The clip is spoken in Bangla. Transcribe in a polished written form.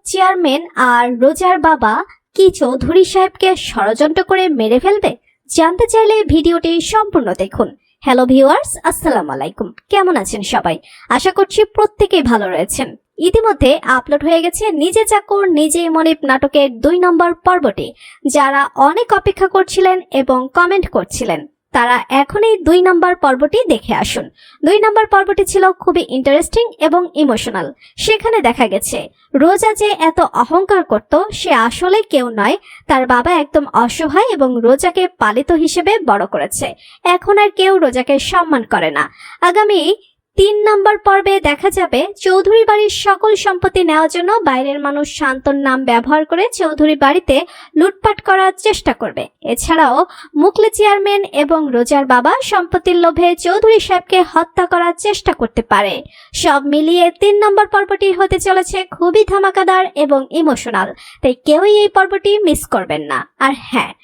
চেয়ারম্যান আর রোজার বাবা কি চৌধুরী সাহেবকে ষড়যন্ত্র করে মেরে ফেলবে? জানতে চাইলে ভিডিওটি সম্পূর্ণ দেখুন। হ্যালো ভিউয়ার্স, আসসালামু আলাইকুম। কেমন আছেন সবাই? আশা করছি প্রত্যেকেই ভালো রয়েছেন। ইতিমধ্যে আপলোড হয়ে গেছে নিজে চাকর নিজেই মনিব নাটকের 2 নম্বর পর্বটি। যারা অনেক অপেক্ষা করছিলেন এবং কমেন্ট করছিলেন, তারা এখনই 2 নম্বর পর্বটি দেখে আসুন। 2 নম্বর পর্বটি ছিল খুবই ইন্টারেস্টিং এবং ইমোশনাল। সেখানে দেখা গেছে রোজা যে এত অহংকার করত সে আসলে কেউ নয়, তার বাবা একদম অসহায় এবং রোজাকে পালিত হিসেবে বড় করেছে। এখন আর কেউ রোজাকে সম্মান করে না। আগামী 3 নম্বর পর্বে দেখা যাবে চৌধুরী বাড়ির সকল সম্পত্তি নেওয়ার জন্য বাইরের মানুষ শান্তর নাম ব্যবহার করে চৌধুরী বাড়িতে লুটপাট করার চেষ্টা করবে। এছাড়াও মুখলে চেয়ারম্যান এবং রোজার বাবা সম্পত্তির লোভে চৌধুরী সাহেবকে হত্যা করার চেষ্টা করতে পারে। সব মিলিয়ে 3 নম্বর পর্বটি হতে চলেছে খুবই ধামাকাদার এবং ইমোশনাল, তাই কেউই এই পর্বটি মিস করবেন না। আর হ্যাঁ,